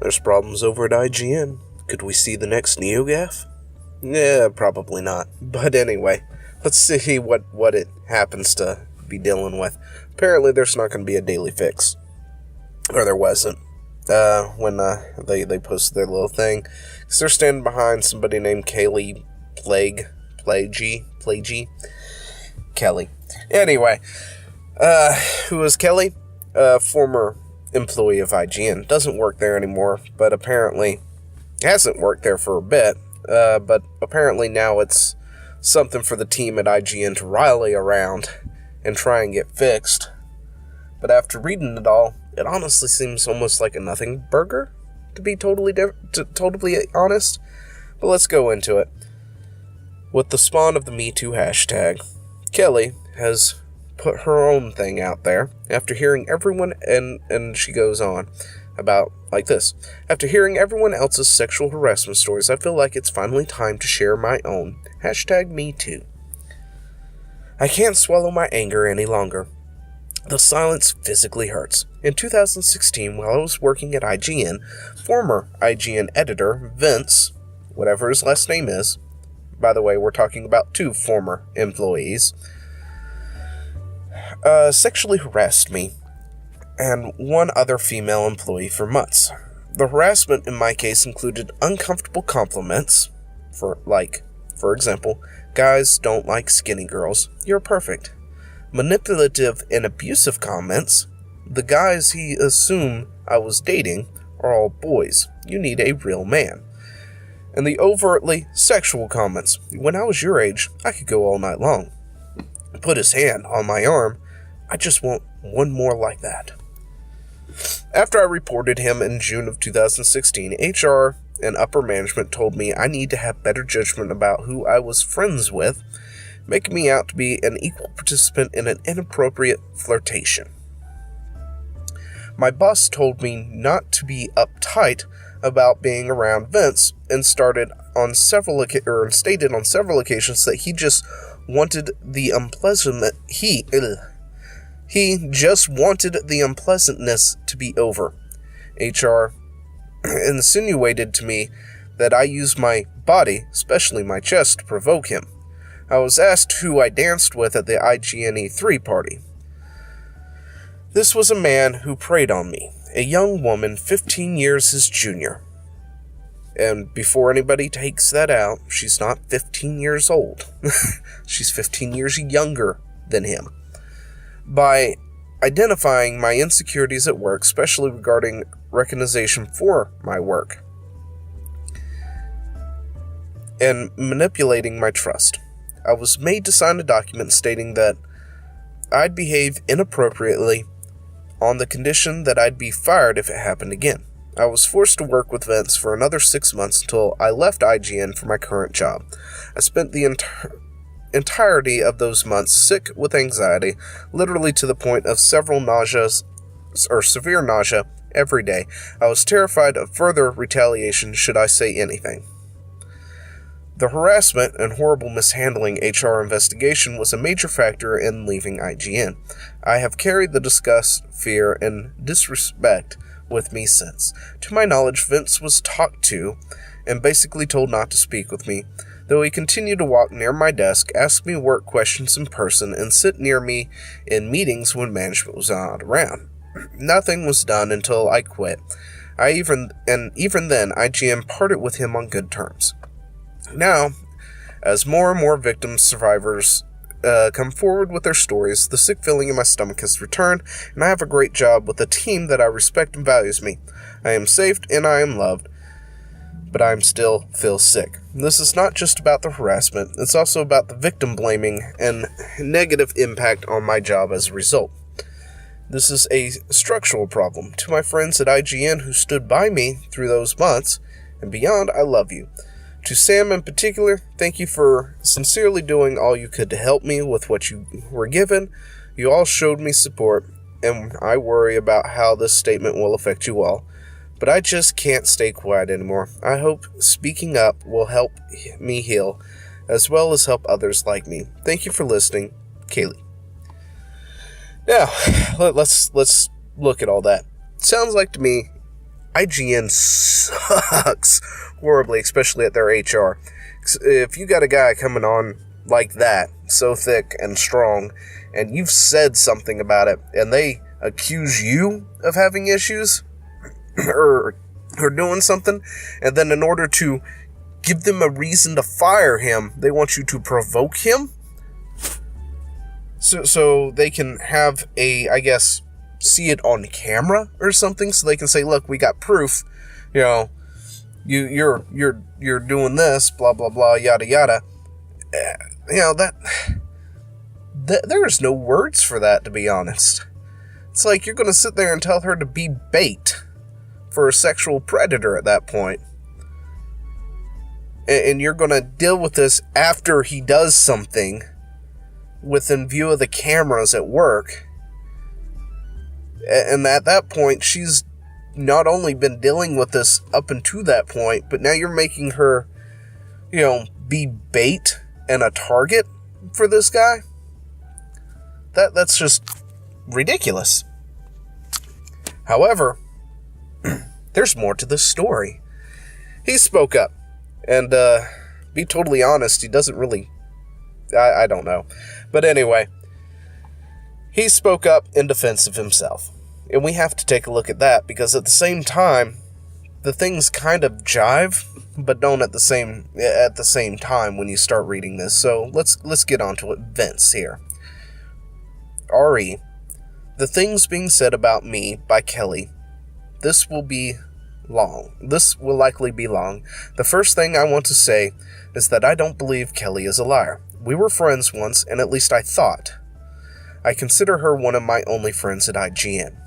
There's problems over at IGN. Could we see the next NeoGAF? Yeah, probably not. But anyway, let's see what it happens to be dealing with. Apparently there's not going to be a daily fix. Or there wasn't. When they posted their little thing. Because they're standing behind somebody named Kelly Kelly. Anyway, who is Kelly? Former employee of IGN. Doesn't work there anymore, but apparently hasn't worked there for a bit. But apparently now it's something for the team at IGN to rally around and try and get fixed. But after reading it all, it honestly seems almost like a nothing burger, to be totally honest. But let's go into it. With the spawn of the MeToo hashtag, Kelly has put her own thing out there after hearing everyone, and she goes on about like this. After hearing everyone else's sexual harassment stories, I feel like it's finally time to share my own. Hashtag MeToo. I can't swallow my anger any longer. The silence physically hurts. In 2016, while I was working at IGN, former IGN editor Vince, whatever his last name is, by the way, we're talking about 2 former employees, sexually harassed me and one other female employee for months. The harassment in my case included uncomfortable compliments, for example, guys don't like skinny girls, you're perfect. Manipulative and abusive comments, the guys he assumed I was dating are all boys, you need a real man. And the overtly sexual comments, when I was your age, I could go all night long. Put his hand on my arm, I just want one more like that. After I reported him in June of 2016, HR and upper management told me I need to have better judgment about who I was friends with, making me out to be an equal participant in an inappropriate flirtation. My boss told me not to be uptight about being around Vince and stated on several occasions that he just wanted the he just wanted the unpleasantness to be over. HR insinuated to me that I use my body, especially my chest, to provoke him. I was asked who I danced with at the IGN E3 party. This was a man who preyed on me, a young woman 15 years his junior. And before anybody takes that out, she's not 15 years old. She's 15 years younger than him. By identifying my insecurities at work, especially regarding recognition for my work, and manipulating my trust. I was made to sign a document stating that I'd behave inappropriately on the condition that I'd be fired if it happened again. I was forced to work with Vince for another 6 months until I left IGN for my current job. I spent the entirety of those months sick with anxiety, literally to the point of severe nausea every day. I was terrified of further retaliation should I say anything. The harassment and horrible mishandling HR investigation was a major factor in leaving IGN. I have carried the disgust, fear, and disrespect with me since. To my knowledge, Vince was talked to and basically told not to speak with me, though he continued to walk near my desk, ask me work questions in person, and sit near me in meetings when management was not around. Nothing was done until I quit. Even then, IGN parted with him on good terms. Now, as more and more survivors come forward with their stories, the sick feeling in my stomach has returned, and I have a great job with a team that I respect and values me. I am safe and I am loved, but I still feel sick. This is not just about the harassment, it's also about the victim blaming and negative impact on my job as a result. This is a structural problem. To my friends at IGN who stood by me through those months and beyond, I love you. To Sam in particular, thank you for sincerely doing all you could to help me with what you were given. You all showed me support, and I worry about how this statement will affect you all. But I just can't stay quiet anymore. I hope speaking up will help me heal, as well as help others like me. Thank you for listening, Kaylee. Now, let's look at all that. Sounds like to me IGN sucks horribly, especially at their HR. If you got a guy coming on like that, so thick and strong, and you've said something about it, and they accuse you of having issues, or doing something, and then in order to give them a reason to fire him, they want you to provoke him, so they can have see it on camera or something, so they can say, look, we got proof, you're doing this, blah blah blah, yada yada. There's no words for that, to be honest. It's like you're gonna sit there and tell her to be bait for a sexual predator at that point, and you're gonna deal with this after he does something within view of the cameras at work. And at that point, she's not only been dealing with this up until that point, but now you're making her, be bait and a target for this guy. That's just ridiculous. However, there's more to this story. He spoke up, and be totally honest, he doesn't really, I don't know. But anyway, he spoke up in defense of himself. And we have to take a look at that, because at the same time, the things kind of jive, but don't at the same time when you start reading this. So let's get on to it. Vince here. RE. The things being said about me by Kelly. This will likely be long. The first thing I want to say is that I don't believe Kelly is a liar. We were friends once, and at least I thought. I consider her one of my only friends at IGN.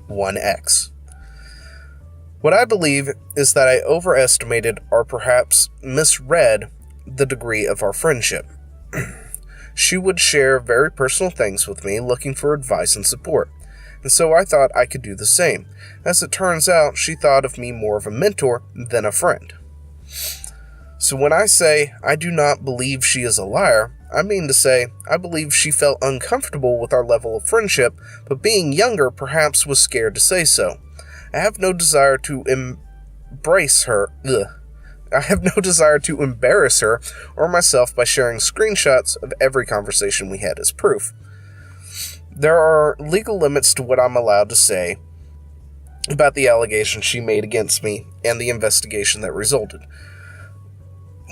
1X. What I believe is that I overestimated or perhaps misread the degree of our friendship. She would share very personal things with me, looking for advice and support, and so I thought I could do the same. As it turns out, she thought of me more of a mentor than a friend. So when I say I do not believe she is a liar, I mean to say I believe she felt uncomfortable with our level of friendship, but being younger perhaps was scared to say so. I have no desire to embrace her. I have no desire to embarrass her or myself by sharing screenshots of every conversation we had as proof. There are legal limits to what I'm allowed to say about the allegations she made against me and the investigation that resulted.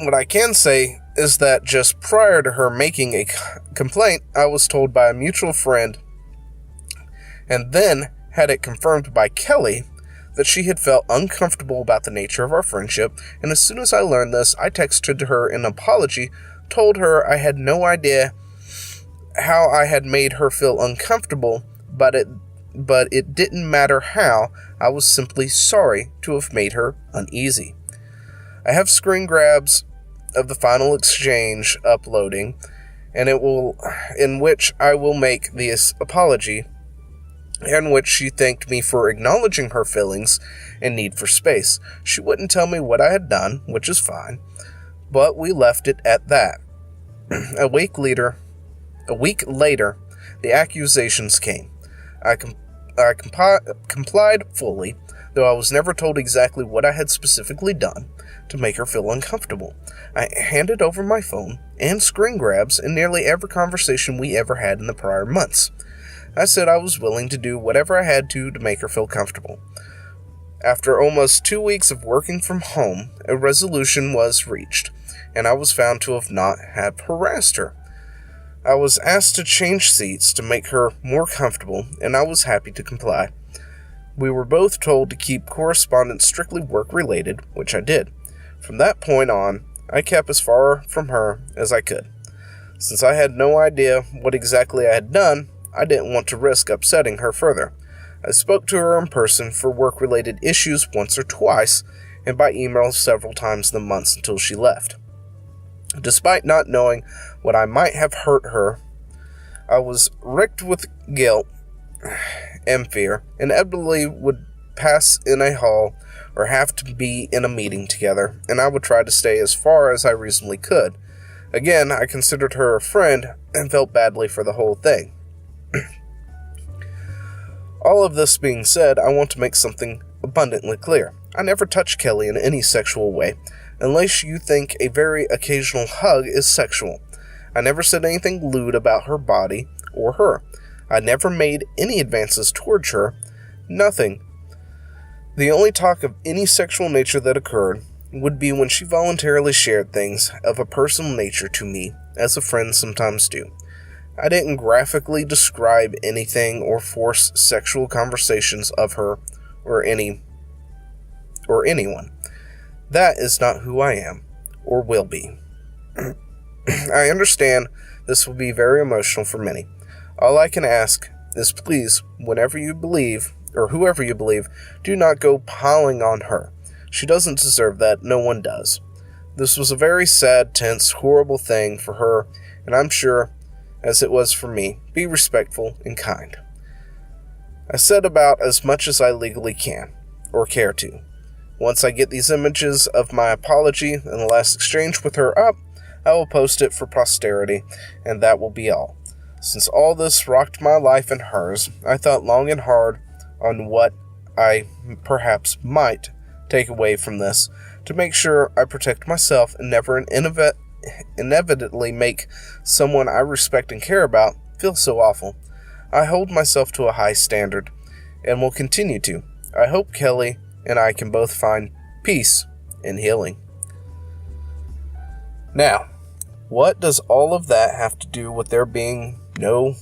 What I can say is that just prior to her making a complaint, I was told by a mutual friend, and then had it confirmed by Kelly, that she had felt uncomfortable about the nature of our friendship, and as soon as I learned this, I texted her an apology, told her I had no idea how I had made her feel uncomfortable, but it didn't matter how. I was simply sorry to have made her uneasy. I have screen grabs of the final exchange uploading, and in which I will make this apology, in which she thanked me for acknowledging her feelings and need for space. She wouldn't tell me what I had done, which is fine, but we left it at that. A week later, the accusations came. I complied fully, though I was never told exactly what I had specifically done to make her feel uncomfortable. I handed over my phone and screen grabs in nearly every conversation we ever had in the prior months. I said I was willing to do whatever I had to make her feel comfortable. After almost 2 weeks of working from home, a resolution was reached, and I was found to not have harassed her. I was asked to change seats to make her more comfortable, and I was happy to comply. We were both told to keep correspondence strictly work-related, which I did. From that point on, I kept as far from her as I could. Since I had no idea what exactly I had done, I didn't want to risk upsetting her further. I spoke to her in person for work-related issues once or twice, and by email several times in the months until she left. Despite not knowing what I might have hurt her, I was wrecked with guilt and fear, inevitably would pass in a hall or have to be in a meeting together, and I would try to stay as far as I reasonably could. Again, I considered her a friend and felt badly for the whole thing. All of this being said, I want to make something abundantly clear. I never touch Kelly in any sexual way, unless you think a very occasional hug is sexual. I never said anything lewd about her body or her. I never made any advances towards her. Nothing. The only talk of any sexual nature that occurred would be when she voluntarily shared things of a personal nature to me, as a friend sometimes do. I didn't graphically describe anything or force sexual conversations of her or anyone. That is not who I am, or will be. I understand this will be very emotional for many. All I can ask is please, whenever you believe, or whoever you believe, do not go piling on her. She doesn't deserve that, no one does. This was a very sad, tense, horrible thing for her, and I'm sure, as it was for me, be respectful and kind. I said about as much as I legally can, or care to. Once I get these images of my apology and the last exchange with her up, I will post it for posterity, and that will be all. Since all this rocked my life and hers, I thought long and hard on what I perhaps might take away from this, to make sure I protect myself and never inevitably make someone I respect and care about feel so awful. I hold myself to a high standard, and will continue to. I hope Kelly and I can both find peace and healing. Now, what does all of that have to do with there being no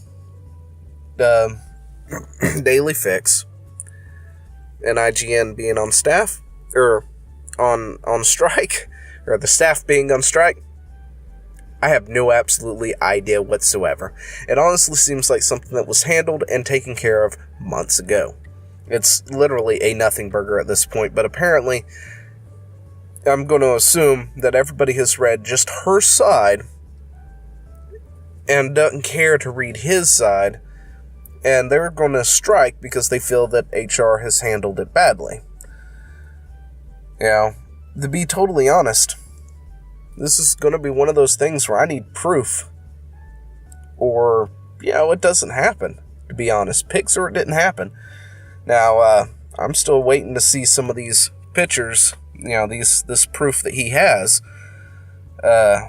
daily fix and IGN being on staff, or on strike, or the staff being on strike? I have no absolutely idea whatsoever. It honestly seems like something that was handled and taken care of months ago. It's literally a nothing burger at this point, but apparently I'm going to assume that everybody has read just her side and doesn't care to read his side, and they're going to strike because they feel that HR has handled it badly. Now, to be totally honest, this is going to be one of those things where I need proof. Or, it doesn't happen, to be honest. Pics or it didn't happen. Now, I'm still waiting to see some of these pictures, this proof that he has,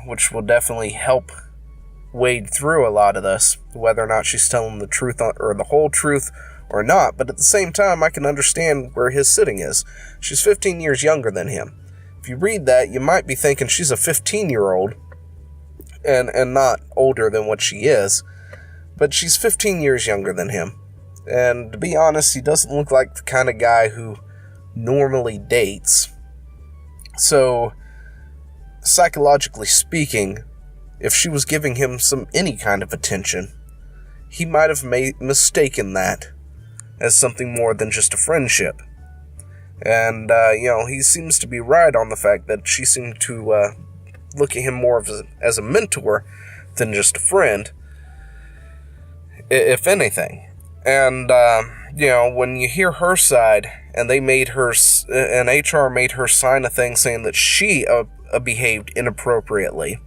which will definitely help wade through a lot of this, whether or not she's telling the truth or the whole truth or not. But at the same time, I can understand where his sitting is. She's 15 years younger than him. If you read that, you might be thinking she's a 15-year-old and not older than what she is, but she's 15 years younger than him. And to be honest, he doesn't look like the kind of guy who normally dates. So, psychologically speaking, if she was giving him any kind of attention, he might have mistaken that as something more than just a friendship. And, he seems to be right on the fact that she seemed to look at him more as a mentor than just a friend, if anything. And, when you hear her side, and they made her, and HR made her sign a thing saying that she behaved inappropriately,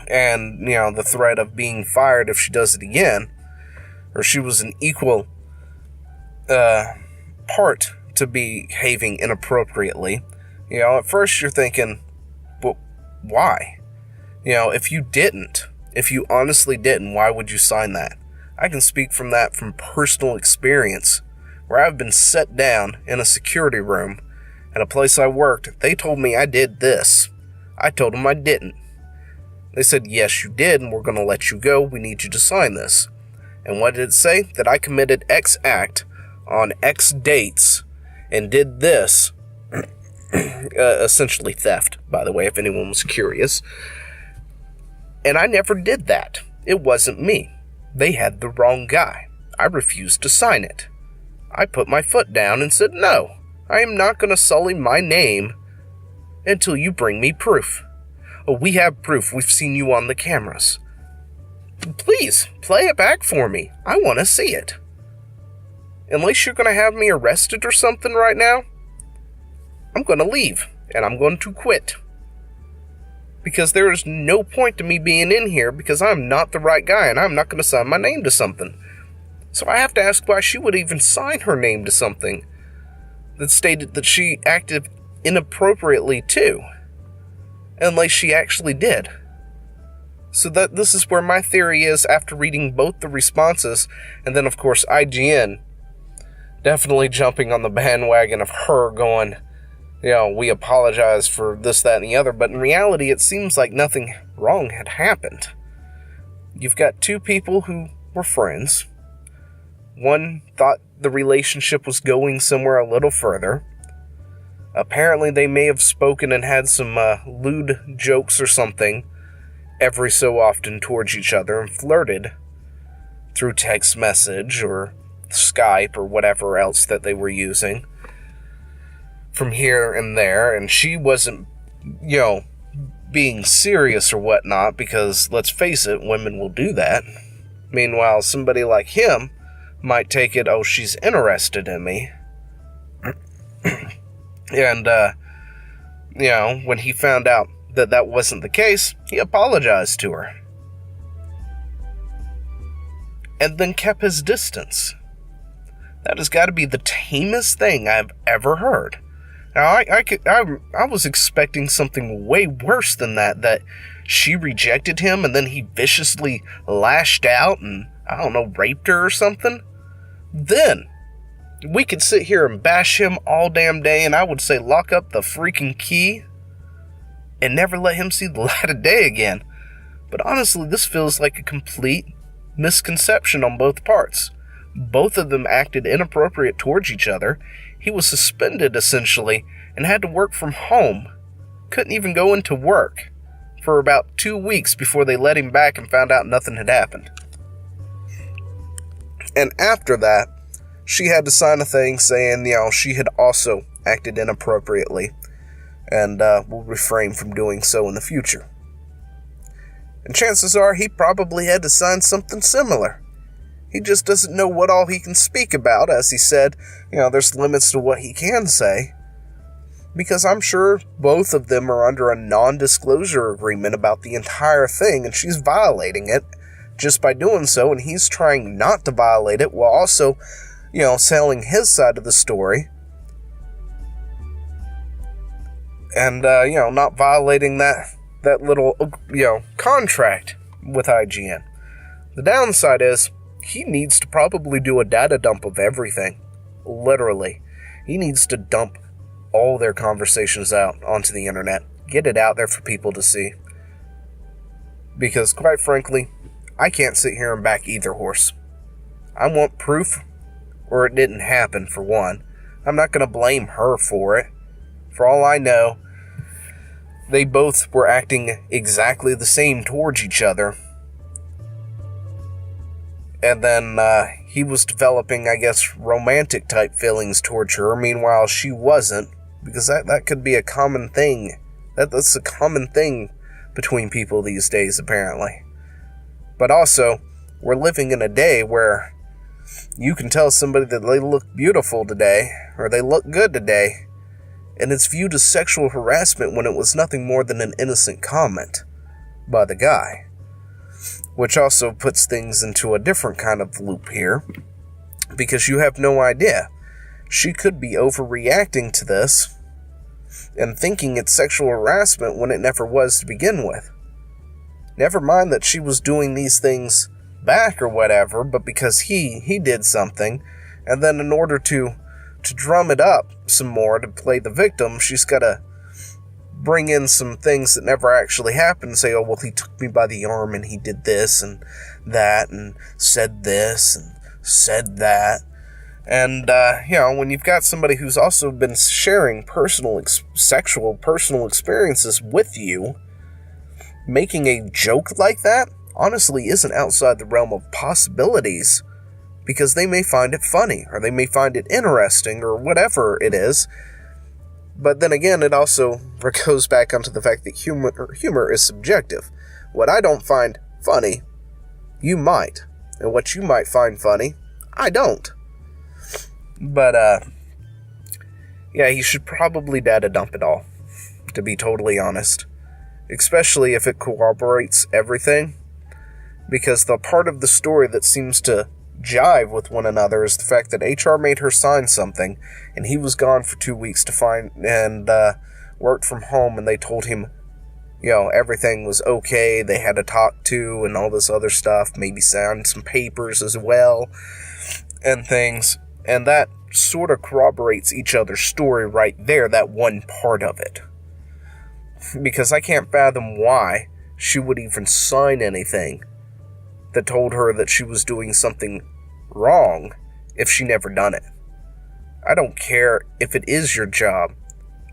and, the threat of being fired if she does it again, or she was an equal part to behaving inappropriately, at first you're thinking, well, why? If you honestly didn't, why would you sign that? I can speak from personal experience, where I've been set down in a security room at a place I worked. They told me I did this. I told them I didn't. They said, yes, you did, and we're going to let you go. We need you to sign this. And what did it say? That I committed X act on X dates and did this. Essentially theft, by the way, if anyone was curious. And I never did that. It wasn't me. They had the wrong guy. I refused to sign it. I put my foot down and said, no, I am not going to sully my name until you bring me proof. Oh, we have proof. We've seen you on the cameras. Please, play it back for me. I want to see it. Unless you're going to have me arrested or something right now, I'm going to leave, and I'm going to quit. Because there is no point to me being in here, because I'm not the right guy, and I'm not going to sign my name to something. So I have to ask why she would even sign her name to something that stated that she acted inappropriately too, unless she actually did. So this is where my theory is, after reading both the responses, and then of course IGN definitely jumping on the bandwagon of her going, we apologize for this, that, and the other, but in reality it seems like nothing wrong had happened. You've got two people who were friends. One thought the relationship was going somewhere a little further. Apparently they may have spoken and had some lewd jokes or something every so often towards each other, and flirted through text message or Skype or whatever else that they were using from here and there, and she wasn't, being serious or whatnot, because let's face it, women will do that. Meanwhile, somebody like him might take it, oh, she's interested in me. And, when he found out that wasn't the case, he apologized to her. And then kept his distance. That has got to be the tamest thing I've ever heard. Now, I was expecting something way worse than that she rejected him and then he viciously lashed out and, raped her or something. Then we could sit here and bash him all damn day, and I would say lock up the freaking key and never let him see the light of day again. But honestly, this feels like a complete misconception on both parts. Both of them acted inappropriate towards each other. He was suspended, essentially, and had to work from home. Couldn't even go into work for about 2 weeks before they let him back and found out nothing had happened. And after that, she had to sign a thing saying, she had also acted inappropriately and will refrain from doing so in the future. And chances are he probably had to sign something similar. He just doesn't know what all he can speak about. As he said, there's limits to what he can say. Because I'm sure both of them are under a non-disclosure agreement about the entire thing, and she's violating it just by doing so, and he's trying not to violate it while also, selling his side of the story. And, not violating that little, contract with IGN. The downside is, he needs to probably do a data dump of everything. Literally. He needs to dump all their conversations out onto the internet. Get it out there for people to see. Because, quite frankly, I can't sit here and back either horse. I want proof, or it didn't happen, for one. I'm not going to blame her for it. For all I know, they both were acting exactly the same towards each other. And then he was developing, I guess, romantic type feelings towards her. Meanwhile, she wasn't. Because that could be a common thing. That's a common thing between people these days, apparently. But also, we're living in a day where you can tell somebody that they look beautiful today, or they look good today, and it's viewed as sexual harassment when it was nothing more than an innocent comment by the guy. Which also puts things into a different kind of loop here, because you have no idea. She could be overreacting to this and thinking it's sexual harassment when it never was to begin with. Never mind that she was doing these things back or whatever, but because he did something, and then in order to drum it up some more to play the victim, she's got to bring in some things that never actually happened and say, oh, well, he took me by the arm and he did this and that and said this and said that. And, when you've got somebody who's also been sharing sexual personal experiences with you, making a joke like that honestly isn't outside the realm of possibilities, because they may find it funny, or they may find it interesting, or whatever it is. But then again, it also goes back onto the fact that humor is subjective. What I don't find funny, you might. And what you might find funny, I don't. But, he should probably data dump it all, to be totally honest. Especially if it corroborates everything. Because the part of the story that seems to jive with one another is the fact that HR made her sign something, and he was gone for 2 weeks worked from home, and they told him, everything was okay, they had to talk to, and all this other stuff, maybe sign some papers as well, and things, and that sort of corroborates each other's story right there, that one part of it. Because I can't fathom why she would even sign anything that told her that she was doing something wrong if she never done it. I don't care if it is your job.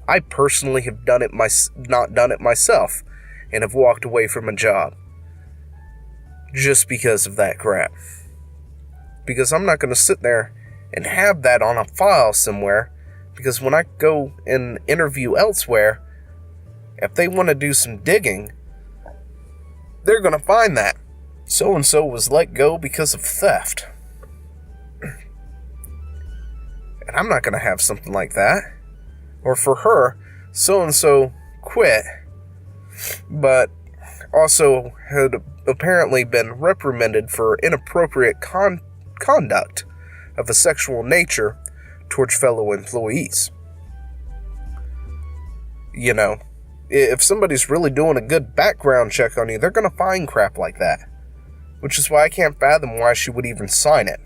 I personally have not done it myself, and have walked away from a job just because of that crap. Because I'm not going to sit there and have that on a file somewhere, because when I go and interview elsewhere, if they want to do some digging, they're going to find that so-and-so was let go because of theft. And I'm not going to have something like that. Or for her, so-and-so quit, but also had apparently been reprimanded for inappropriate conduct of a sexual nature towards fellow employees. If somebody's really doing a good background check on you, they're going to find crap like that. Which is why I can't fathom why she would even sign it.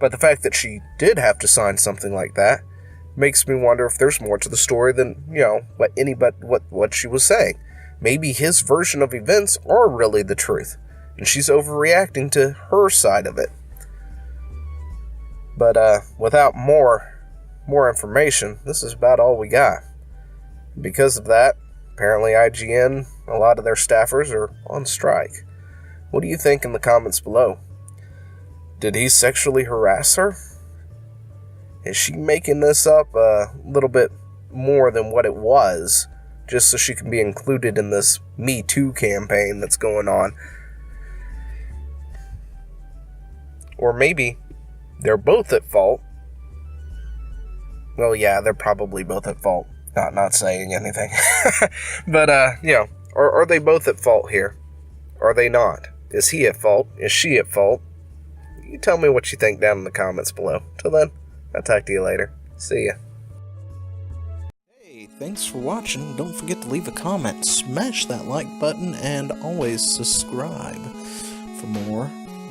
But the fact that she did have to sign something like that makes me wonder if there's more to the story than, what she was saying. Maybe his version of events are really the truth, and she's overreacting to her side of it. But without more information, this is about all we got. Because of that, apparently IGN, a lot of their staffers are on strike. What do you think in the comments below? Did he sexually harass her? Is she making this up a little bit more than what it was, just so she can be included in this Me Too campaign that's going on? Or maybe they're both at fault. Well, yeah, they're probably both at fault. Not saying anything. But, are they both at fault here? Are they not? Is he at fault? Is she at fault? You tell me what you think down in the comments below. Till then, I'll talk to you later. See ya. Hey, thanks for watching. Don't forget to leave a comment, smash that like button, and always subscribe for more.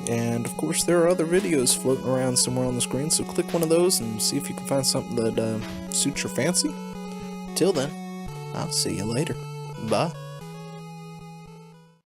And, of course, there are other videos floating around somewhere on the screen, so click one of those and see if you can find something that suits your fancy. Till then, I'll see you later. Bye.